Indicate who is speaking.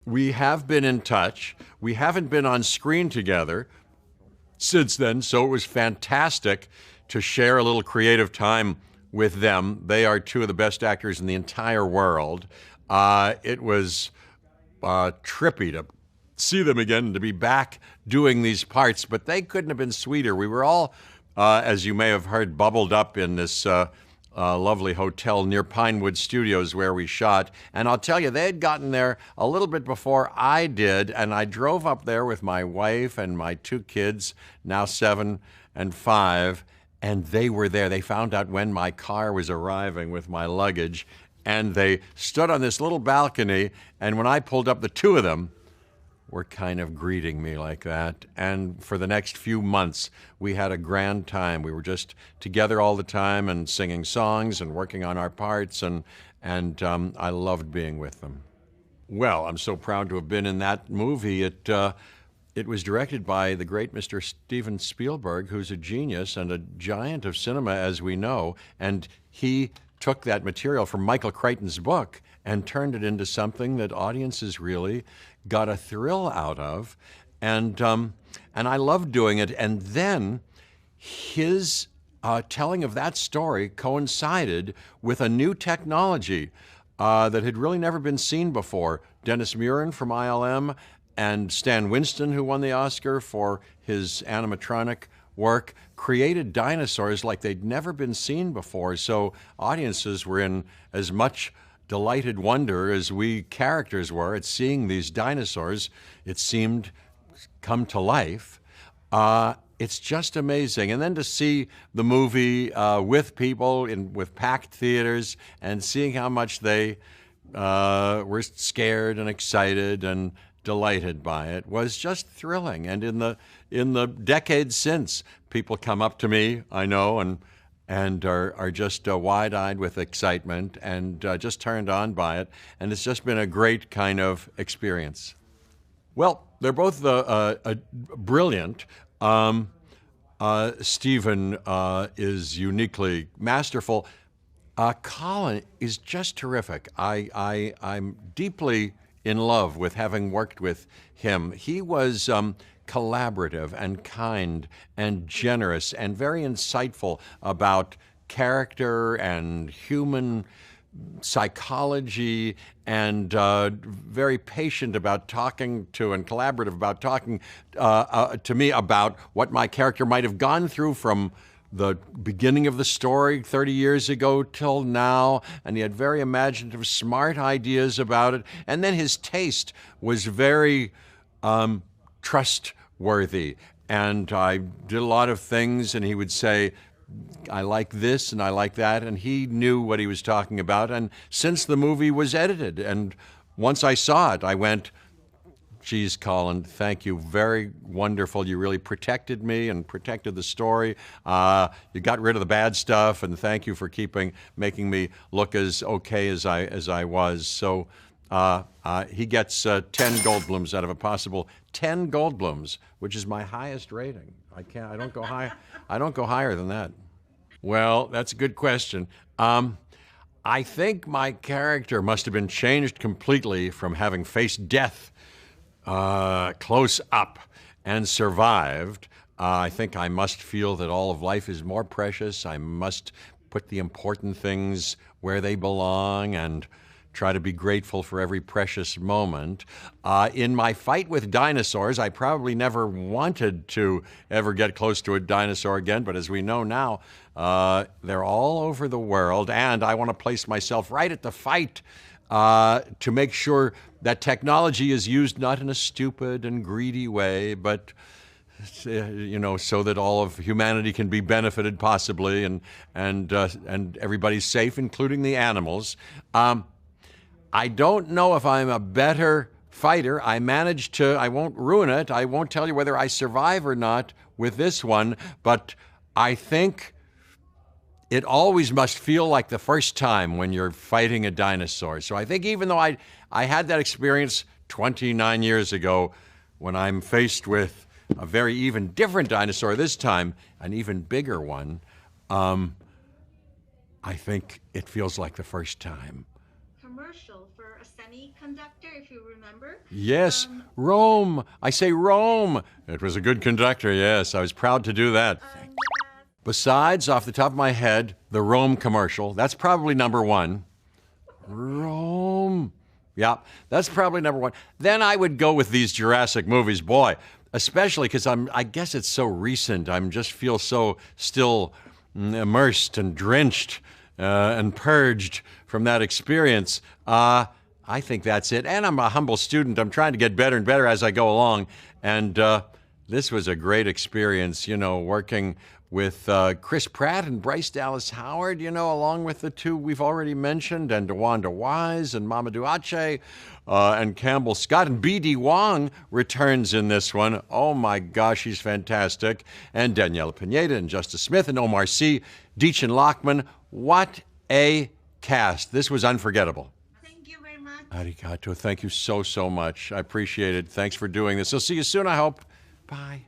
Speaker 1: We have been in touch. We haven't been on screen together since then, so it was fantastic to share a little creative time with them. They are two of the best actors in the entire world. It was trippy to see them again and to be back doing these parts, but they couldn't have been sweeter. We were all, as you may have heard, bubbled up in this lovely hotel near Pinewood Studios where we shot. And I'll tell you, they had gotten there a little bit before I did, and I drove up there with my wife and my two kids, now 7 and 5, and they were there. They found out when my car was arriving with my luggage, and they stood on this little balcony, and when I pulled up, the two of them were kind of greeting me like that. And for the next few months, we had a grand time. We were just together all the time and singing songs and working on our parts, and I loved being with them. Well, I'm so proud to have been in that movie. It was directed by the great Mr. Steven Spielberg, who's a genius and a giant of cinema, as we know, and he took that material from Michael Crichton's book and turned it into something that audiences really got a thrill out of, and I loved doing it. And then his telling of that story coincided with a new technology that had really never been seen before. Dennis Muren from ILM and Stan Winston, who won the Oscar for his animatronic work, created dinosaurs like they'd never been seen before. So audiences were in as much delighted wonder as we characters were at seeing these dinosaurs, it seemed, come to life. It's just amazing. And then to see the movie with people with packed theaters and seeing how much they were scared and excited and delighted by it was just thrilling. And in the decades since, people come up to me, I know, and are just wide-eyed with excitement and just turned on by it. And it's just been a great kind of experience. Well, they're both brilliant. Stephen is uniquely masterful. Colin is just terrific. I'm deeply in love with having worked with him. He was collaborative and kind and generous and very insightful about character and human psychology, and very patient about talking to and collaborative about talking to me about what my character might have gone through from the beginning of the story 30 years ago till now, and he had very imaginative, smart ideas about it. And then his taste was very trustworthy. And I did a lot of things, and he would say, I like this and I like that, and he knew what he was talking about. And since the movie was edited, and once I saw it, I went, geez, Colin, thank you. Very wonderful. You really protected me and protected the story. You got rid of the bad stuff, and thank you for making me look as okay as I was. So he gets 10 Goldblums out of a possible 10 Goldblums, which is my highest rating. I don't go higher than that. Well, that's a good question. I think my character must have been changed completely from having faced death close up and survived. I think I must feel that all of life is more precious. I must put the important things where they belong and try to be grateful for every precious moment. In my fight with dinosaurs, I probably never wanted to ever get close to a dinosaur again, but as we know now, they're all over the world, and I want to place myself right at the fight to make sure that technology is used not in a stupid and greedy way, but so that all of humanity can be benefited possibly, and everybody's safe, including the animals. I don't know if I'm a better fighter. I won't ruin it. I won't tell you whether I survive or not with this one, but I think it always must feel like the first time when you're fighting a dinosaur. So I think even though I had that experience 29 years ago, when I'm faced with a very even different dinosaur this time, an even bigger one, I think it feels like the first time.
Speaker 2: Commercial for a semiconductor, if you remember.
Speaker 1: Yes, Rome. I say Rome. It was a good conductor, yes. I was proud to do that. Besides, off the top of my head, the Rome commercial. That's probably number one. Rome. Yeah, that's probably number one. Then I would go with these Jurassic movies. Boy, especially because I guess it's so recent. I just feel so still immersed and drenched and purged from that experience. I think that's it. And I'm a humble student. I'm trying to get better and better as I go along. And this was a great experience, you know, working with Chris Pratt and Bryce Dallas Howard, you know, along with the two we've already mentioned, and DeWanda Wise and Mamadou Ache and Campbell Scott. And B.D. Wong returns in this one. Oh, my gosh, he's fantastic. And Daniela Pineda and Justice Smith and Omar Sy, Deech and Lockman. What a cast. This was unforgettable.
Speaker 2: Thank you very much.
Speaker 1: Arigato. Thank you so, so much. I appreciate it. Thanks for doing this. I'll see you soon, I hope. Bye.